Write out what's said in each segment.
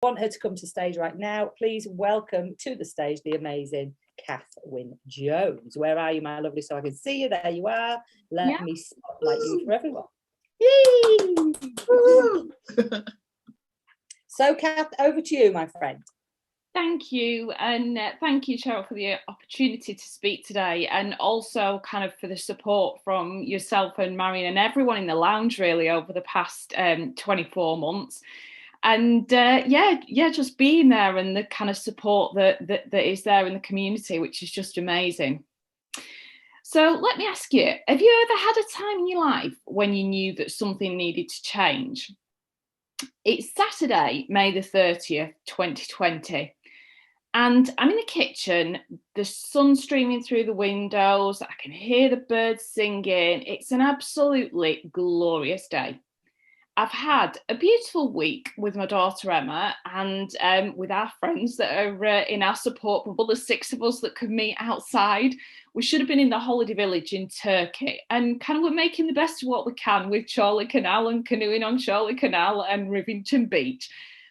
want her to come to stage right now. Please welcome to the stage the amazing Kath Wynne-Jones. Where are you, my lovely? So I can see you. There you are. Let me spotlight you for everyone. Yay! So, Kath, over to you, my friend. Thank you, and thank you, Cheryl, for the opportunity to speak today, and also kind of for the support from yourself and Marion and everyone in the lounge really over the past 24 months. And just being there and the kind of support that is there in the community, which is just amazing. So let me ask you, have you ever had a time in your life when you knew that something needed to change? It's Saturday, May the 30th, 2020. And I'm in the kitchen, the sun's streaming through the windows, I can hear the birds singing. It's an absolutely glorious day. I've had a beautiful week with my daughter Emma and with our friends that are in our support bubble, the 6 of us that could meet outside. We should have been in the holiday village in Turkey, and kind of we're making the best of what we can with Chorley Canal and canoeing on Chorley Canal and Rivington Beach.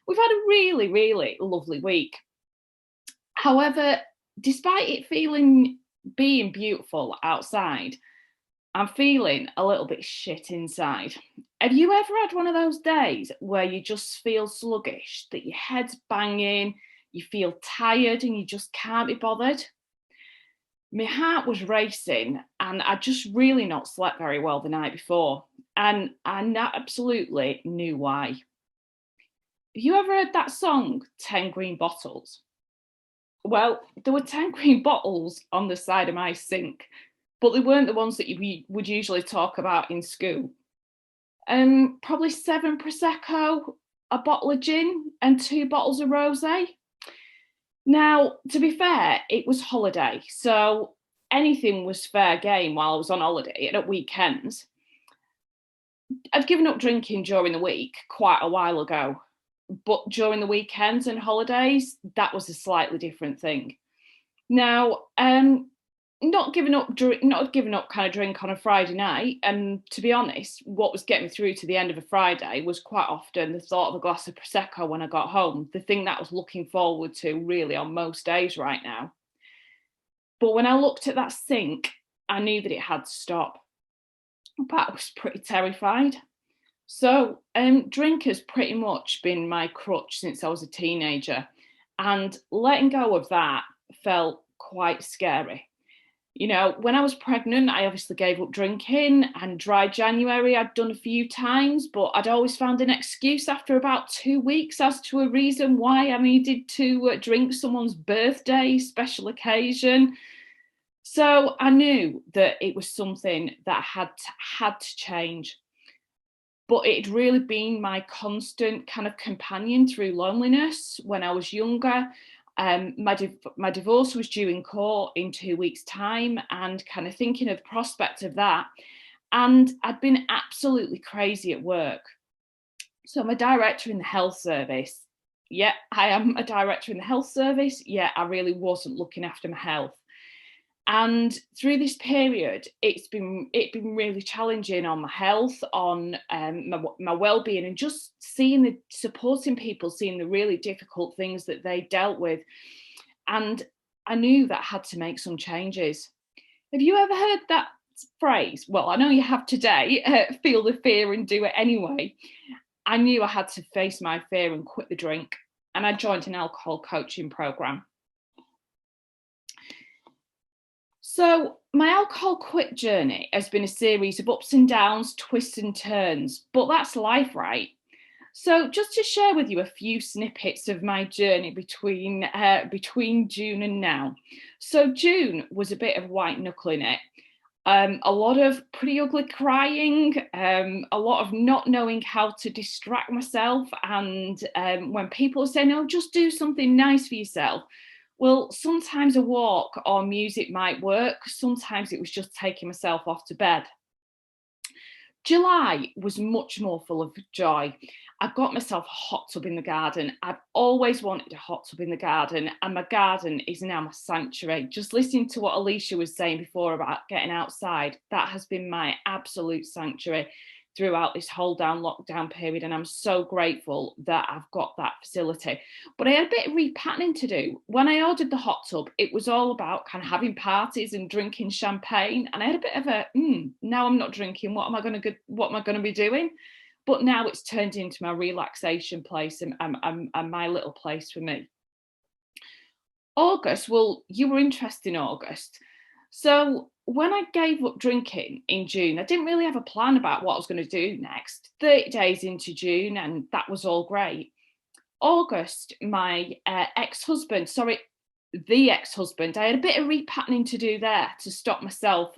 We've had a really, really lovely week. However, despite it being beautiful outside, I'm feeling a little bit shit inside. Have you ever had one of those days where you just feel sluggish, that your head's banging, you feel tired and you just can't be bothered? My heart was racing and I just really not slept very well the night before, and I absolutely knew why. Have you ever heard that song, 10 Green Bottles? Well, there were 10 green bottles on the side of my sink, but they weren't the ones that we would usually talk about in school. Probably 7 Prosecco, a bottle of gin and 2 bottles of rosé. Now, to be fair, it was holiday, so anything was fair game while I was on holiday and at weekends. I'd given up drinking during the week quite a while ago, but during the weekends and holidays, that was a slightly different thing. Now, not giving up kind of drink on a Friday night, and to be honest, what was getting me through to the end of a Friday was quite often the thought of a glass of Prosecco when I got home, the thing that I was looking forward to really on most days right now. But when I looked at that sink, I knew that it had to stop. But I was pretty terrified. So drink has pretty much been my crutch since I was a teenager, and letting go of that felt quite scary. You know, when I was pregnant, I obviously gave up drinking, and dry January I'd done a few times, but I'd always found an excuse after about 2 weeks as to a reason why I needed to drink someone's birthday, special occasion. So I knew that it was something that had to change. But it had really been my constant kind of companion through loneliness when I was younger. My divorce was due in court in 2 weeks' time, and kind of thinking of the prospect of that. And I'd been absolutely crazy at work. So I'm a director in the health service. Yeah, I am a director in the health service. Yeah, I really wasn't looking after my health. And through this period, it's been really challenging on my health, on my well-being, and just supporting people, seeing the really difficult things that they dealt with. And I knew that I had to make some changes. Have you ever heard that phrase? Well, I know you have today, feel the fear and do it anyway. I knew I had to face my fear and quit the drink, and I joined an alcohol coaching program. So my alcohol quit journey has been a series of ups and downs, twists and turns, but that's life, right? So just to share with you a few snippets of my journey between June and now. So June was a bit of white knuckling it. A lot of pretty ugly crying, a lot of not knowing how to distract myself. And when people say, no, just do something nice for yourself. Well, sometimes a walk or music might work. Sometimes it was just taking myself off to bed. July was much more full of joy. I got myself a hot tub in the garden. I've always wanted a hot tub in the garden, and my garden is now my sanctuary. Just listening to what Alicia was saying before about getting outside, that has been my absolute sanctuary. throughout this whole lockdown period, and I'm so grateful that I've got that facility. But I had a bit of repatterning to do. When I ordered the hot tub, it was all about kind of having parties and drinking champagne, and I had a bit of a now I'm not drinking, what am I going to be doing? But now it's turned into my relaxation place and my little place for me. August, well, you were interested in August. So when I gave up drinking in June, I didn't really have a plan about what I was going to do next. 30 days into June, and that was all great. August, my ex-husband, the ex-husband, I had a bit of repatterning to do there to stop myself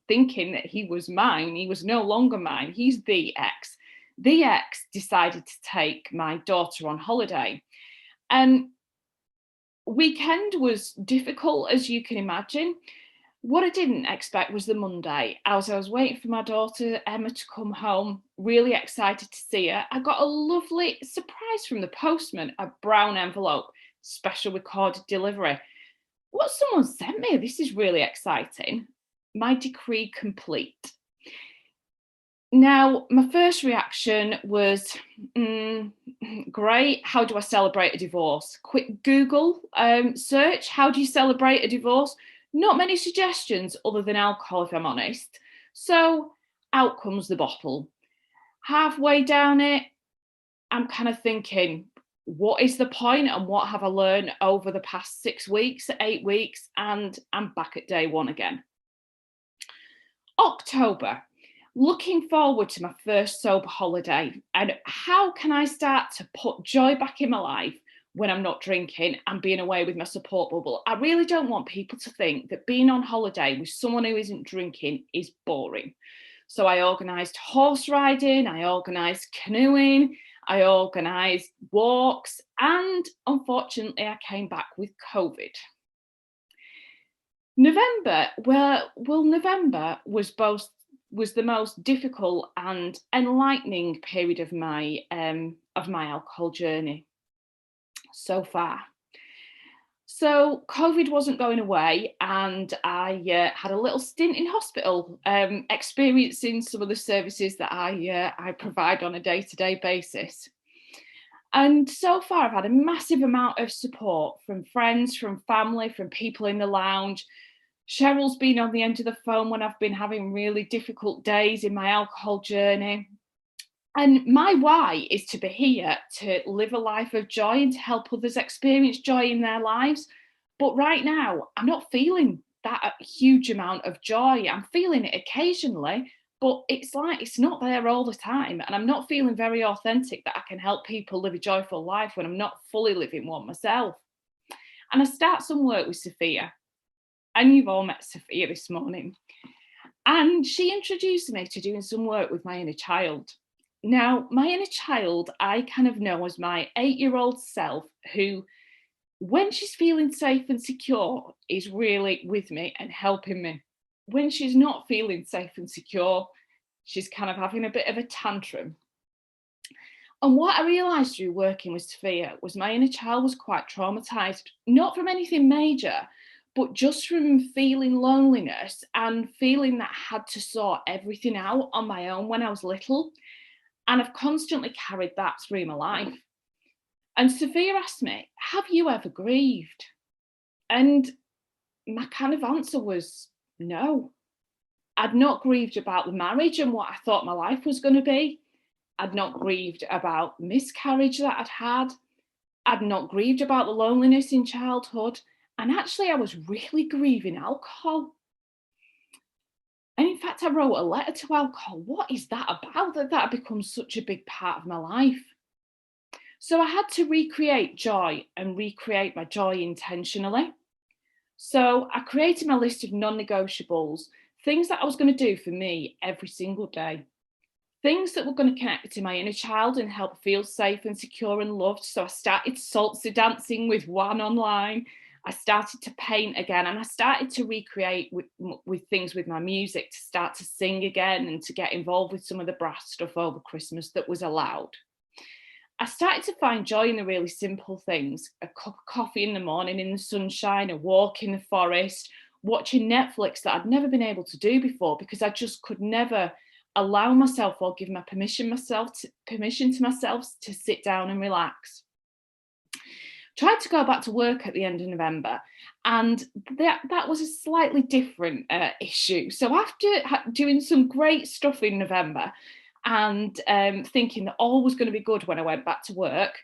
thinking that he was mine. He was no longer mine. He's the ex. The ex decided to take my daughter on holiday. And weekend was difficult, as you can imagine. What I didn't expect was the Monday. As I was waiting for my daughter Emma to come home, really excited to see her, I got a lovely surprise from the postman, a brown envelope, special recorded delivery. What someone sent me, this is really exciting. My decree complete. Now, my first reaction was, great, how do I celebrate a divorce? Quick Google search, how do you celebrate a divorce? Not many suggestions other than alcohol, if I'm honest. So out comes the bottle. Halfway down it, I'm kind of thinking, what is the point and what have I learned over the past 6 weeks, 8 weeks? And I'm back at day one again. October, looking forward to my first sober holiday. And how can I start to put joy back in my life when I'm not drinking and being away with my support bubble? I really don't want people to think that being on holiday with someone who isn't drinking is boring. So I organised horse riding, I organised canoeing, I organised walks, and unfortunately I came back with COVID. November, November was the most difficult and enlightening period of my alcohol journey so far. So COVID wasn't going away, and I had a little stint in hospital, experiencing some of the services that I provide on a day-to-day basis. And so far, I've had a massive amount of support from friends, from family, from people in the lounge. Cheryl's been on the end of the phone when I've been having really difficult days in my alcohol journey. And my why is to be here to live a life of joy and to help others experience joy in their lives. But right now, I'm not feeling that huge amount of joy. I'm feeling it occasionally, but it's like it's not there all the time. And I'm not feeling very authentic that I can help people live a joyful life when I'm not fully living one myself. And I start some work with Sophia. And you've all met Sophia this morning. And she introduced me to doing some work with my inner child. Now, my inner child, I kind of know as my 8-year-old self who, when she's feeling safe and secure, is really with me and helping me. When she's not feeling safe and secure, she's kind of having a bit of a tantrum. And what I realised through working with Sophia was my inner child was quite traumatised, not from anything major, but just from feeling loneliness and feeling that I had to sort everything out on my own when I was little. And I've constantly carried that through my life. And Sophia asked me, have you ever grieved? And my kind of answer was no. I'd not grieved about the marriage and what I thought my life was going to be. I'd not grieved about miscarriage that I'd had. I'd not grieved about the loneliness in childhood. And actually, I was really grieving alcohol. And in fact, I wrote a letter to alcohol. What is that about? That had become such a big part of my life. So I had to recreate joy and recreate my joy intentionally. So I created my list of non-negotiables, things that I was going to do for me every single day. Things that were going to connect to my inner child and help feel safe and secure and loved. So I started salsa dancing with one online. I started to paint again, and I started to recreate with things with my music, to start to sing again and to get involved with some of the brass stuff over Christmas that was allowed. I started to find joy in the really simple things: a cup of coffee in the morning in the sunshine, a walk in the forest, watching Netflix that I'd never been able to do before because I just could never allow myself, or give my permission to myself to sit down and relax. Tried to go back to work at the end of November, and that was a slightly different issue. So after doing some great stuff in November and thinking that all was going to be good when I went back to work,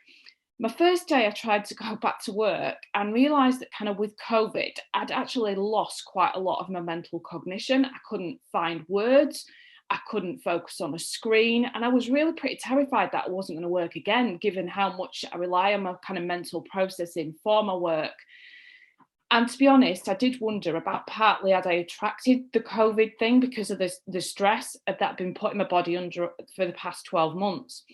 my first day I tried to go back to work and realised that kind of with COVID, I'd actually lost quite a lot of my mental cognition. I couldn't find words. I couldn't focus on a screen, and I was really pretty terrified that it wasn't going to work again, given how much I rely on my kind of mental processing for my work. And to be honest, I did wonder about partly had I attracted the COVID thing because of the stress that I'd been putting my body under for the past 12 months.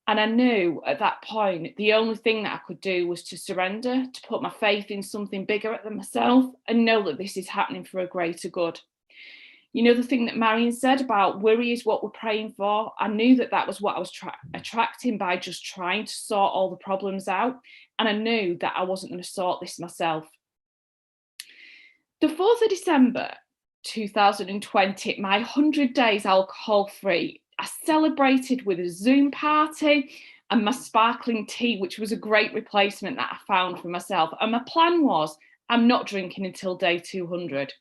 And I knew at that point, the only thing that I could do was to surrender, to put my faith in something bigger than myself and know that this is happening for a greater good. You know, the thing that Marion said about worry is what we're praying for. I knew that that was what I was attracting by just trying to sort all the problems out. And I knew that I wasn't going to sort this myself. The 4th of December, 2020, my 100 days alcohol-free, I celebrated with a Zoom party and my sparkling tea, which was a great replacement that I found for myself. And my plan was, I'm not drinking until day 200.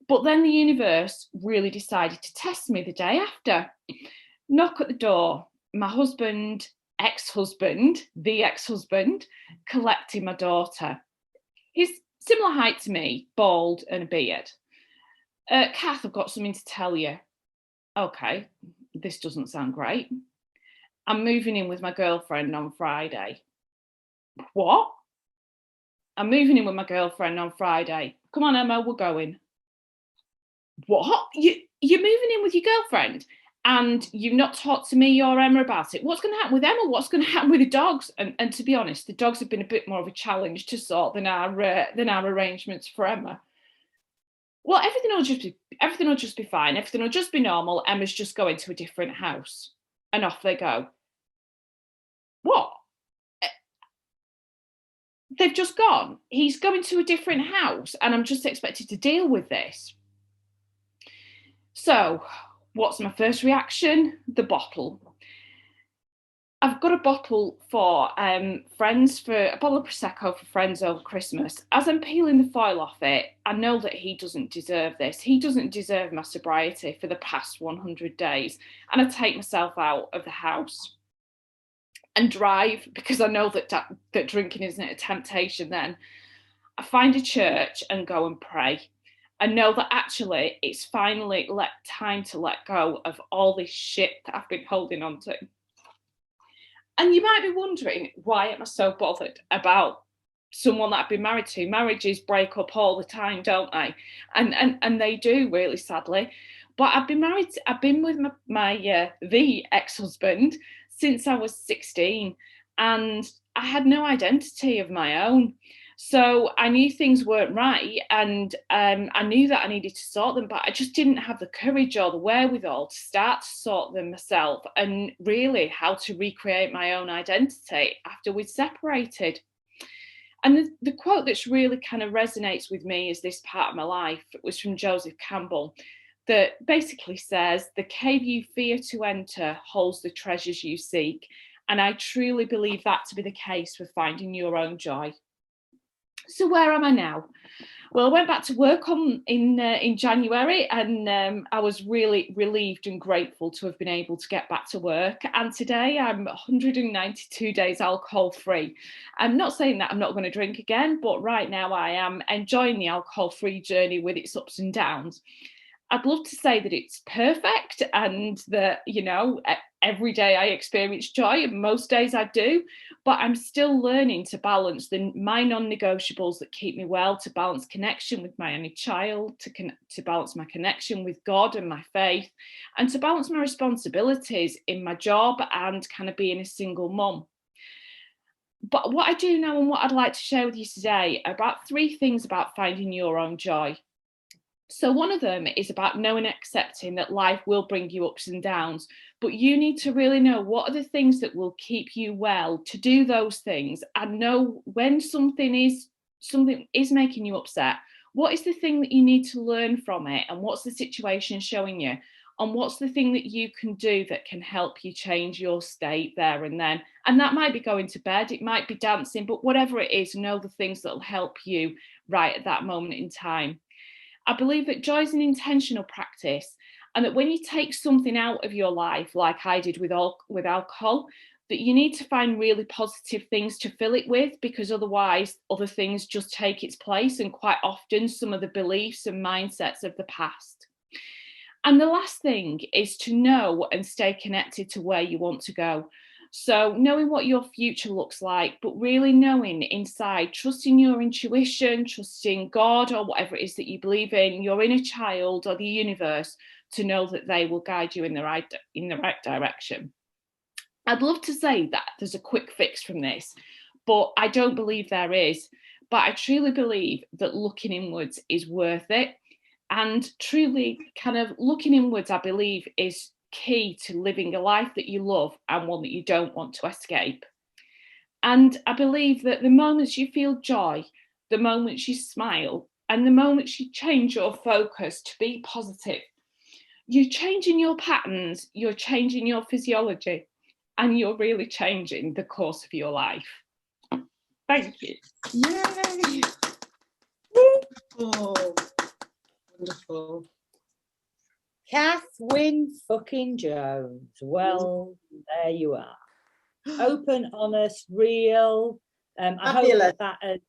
But then the universe really decided to test me the day after. Knock at the door, my husband, the ex-husband, collecting my daughter. He's similar height to me, bald and a beard. Kath, I've got something to tell you. Okay, this doesn't sound great. I'm moving in with my girlfriend on Friday. What? I'm moving in with my girlfriend on Friday. Come on, Emma, we're going. What? You're moving in with your girlfriend and you've not talked to me or Emma about it? What's going to happen with Emma? What's going to happen with the dogs? And to be honest, the dogs have been a bit more of a challenge to sort than our arrangements for Emma. Well, everything will just be fine. Everything will just be normal. Emma's just going to a different house. And off they go. What? They've just gone. He's going to a different house and I'm just expected to deal with this. So, what's my first reaction? The bottle. I've got a bottle for friends, for a bottle of Prosecco for friends over Christmas. As I'm peeling the foil off it, I know that he doesn't deserve this. He doesn't deserve my sobriety for the past 100 days. And I take myself out of the house and drive because I know that drinking isn't a temptation then. I find a church and go and pray. I know that actually it's finally time to let go of all this shit that I've been holding on to. And you might be wondering, why am I so bothered about someone that I've been married to? Marriages break up all the time, don't they? And they do, really, sadly. But I've been with the ex-husband since I was 16, and I had no identity of my own. So I knew things weren't right, and I knew that I needed to sort them, but I just didn't have the courage or the wherewithal to start to sort them myself, and really how to recreate my own identity after we'd separated. And the quote that's really kind of resonates with me is this part of my life. It was from Joseph Campbell, that basically says, "The cave you fear to enter holds the treasures you seek." And I truly believe that to be the case with finding your own joy. So where am I now? Well, I went back to work in January, and I was really relieved and grateful to have been able to get back to work. And today I'm 192 days alcohol free. I'm not saying that I'm not going to drink again, but right now I am enjoying the alcohol free journey with its ups and downs. I'd love to say that it's perfect and that, you know, every day I experience joy, and most days I do, but I'm still learning to balance my non-negotiables that keep me well, to balance connection with my only child, to balance my connection with God and my faith, and to balance my responsibilities in my job and kind of being a single mum. But what I do know and what I'd like to share with you today are about 3 things about finding your own joy. So one of them is about knowing and accepting that life will bring you ups and downs, but you need to really know what are the things that will keep you well, to do those things, and know when something is making you upset. What is the thing that you need to learn from it, and what's the situation showing you? on what's the thing that you can do that can help you change your state there and then. And that might be going to bed, it might be dancing, but whatever it is, know the things that will help you right at that moment in time. I believe that joy is an intentional practice, and that when you take something out of your life, like I did with alcohol, that you need to find really positive things to fill it with, because otherwise other things just take its place, and quite often some of the beliefs and mindsets of the past. And the last thing is to know and stay connected to where you want to go. So knowing what your future looks like, but really knowing inside, trusting your intuition, trusting God or whatever it is that you believe in, your inner child or the universe, to know that they will guide you in the right direction. I'd love to say that there's a quick fix from this, but I don't believe there is. But I truly believe that looking inwards is worth it. And truly kind of looking inwards, I believe, is key to living a life that you love and one that you don't want to escape. And I believe that the moments you feel joy, the moments you smile, and the moments you change your focus to be positive, you're changing your patterns, you're changing your physiology, and you're really changing the course of your life. Thank you. Yay! Oh. Wonderful. Kath Wynne-Jones. Well, there you are. Open, honest, real. I hope that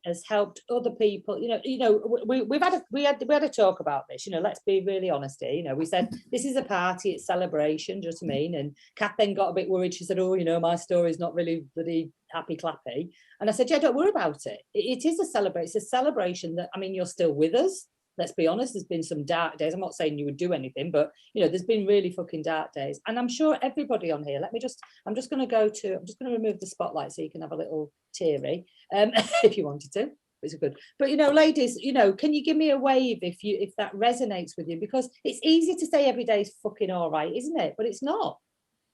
has helped other people. We had a talk about this. Let's be really honest here. We said this is a party, it's celebration. Do you know what I mean? And Kath then got a bit worried. She said, "Oh, my story's not really bloody happy clappy." And I said, "Yeah, don't worry about it. It is a celebration. It's a celebration that you're still with us." Let's be honest, there's been some dark days. I'm not saying you would do anything, but there's been really fucking dark days. And I'm sure everybody on here, I'm just going to remove the spotlight so you can have a little teary, if you wanted to. It's good. But ladies, can you give me a wave if that resonates with you? Because it's easy to say every day is fucking all right, isn't it? But it's not.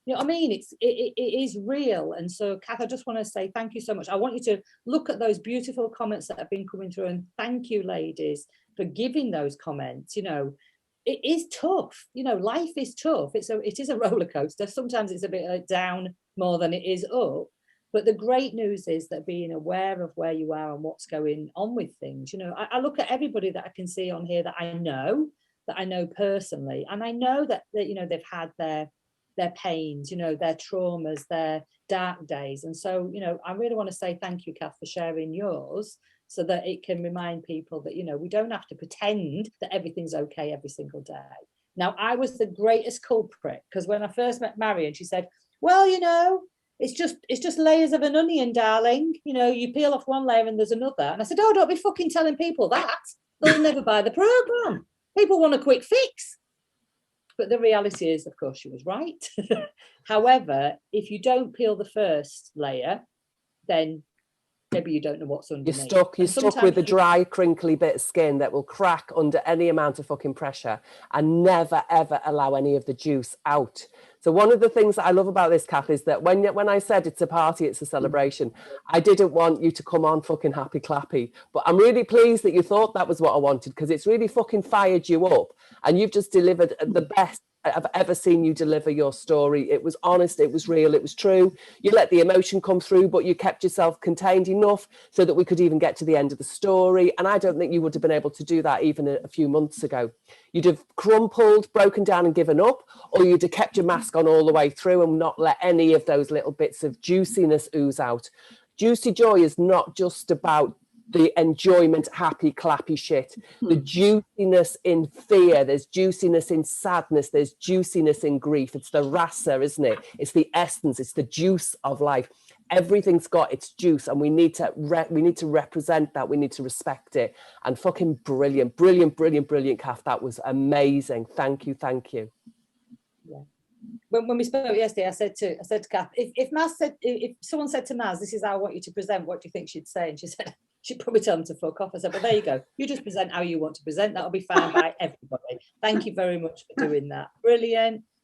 You know what I mean? It is real. And so, Kath, I just want to say thank you so much. I want you to look at those beautiful comments that have been coming through, and thank you, ladies, for giving those comments. It is tough. Life is tough. It is a roller coaster. Sometimes it's a bit down more than it is up. But the great news is that being aware of where you are and what's going on with things. I look at everybody that I can see on here that I know personally, and I know that they've had their pains, their traumas, their dark days. And so, I really want to say thank you, Kath, for sharing yours, so that it can remind people that, we don't have to pretend that everything's okay every single day. Now, I was the greatest culprit, because when I first met Marion, she said, well, it's just layers of an onion, darling. You peel off one layer and there's another. And I said, oh, don't be fucking telling people that. They'll never buy the program. People want a quick fix. But the reality is, of course, she was right. However, if you don't peel the first layer, then maybe you don't know what's underneath. You're stuck with a dry, crinkly bit of skin that will crack under any amount of fucking pressure and never, ever allow any of the juice out. So one of the things that I love about this, Kath, is that when I said it's a party, it's a celebration, I didn't want you to come on fucking happy clappy. But I'm really pleased that you thought that was what I wanted, because it's really fucking fired you up. And you've just delivered the best I've ever seen you deliver your story. It was honest, it was real, it was true. You let the emotion come through, but you kept yourself contained enough so that we could even get to the end of the story. And I don't think you would have been able to do that even a few months ago. You'd have crumpled, broken down and given up, or you'd have kept your mask on all the way through and not let any of those little bits of juiciness ooze out. Juicy joy is not just about the enjoyment, happy, clappy shit. The juiciness in fear, there's juiciness in sadness, there's juiciness in grief. It's the rasa, isn't it? It's the essence, it's the juice of life. Everything's got its juice, and we need to represent that. We need to respect it. And fucking brilliant, Kath. That was amazing. Thank you. Yeah. When we spoke yesterday, I said to Kath, if someone said to Maz, this is how I want you to present, what do you think she'd say? And she said, she'd probably tell them to fuck off. I said, well, there you go. You just present how you want to present. That'll be fine by everybody. Thank you very much for doing that. Brilliant.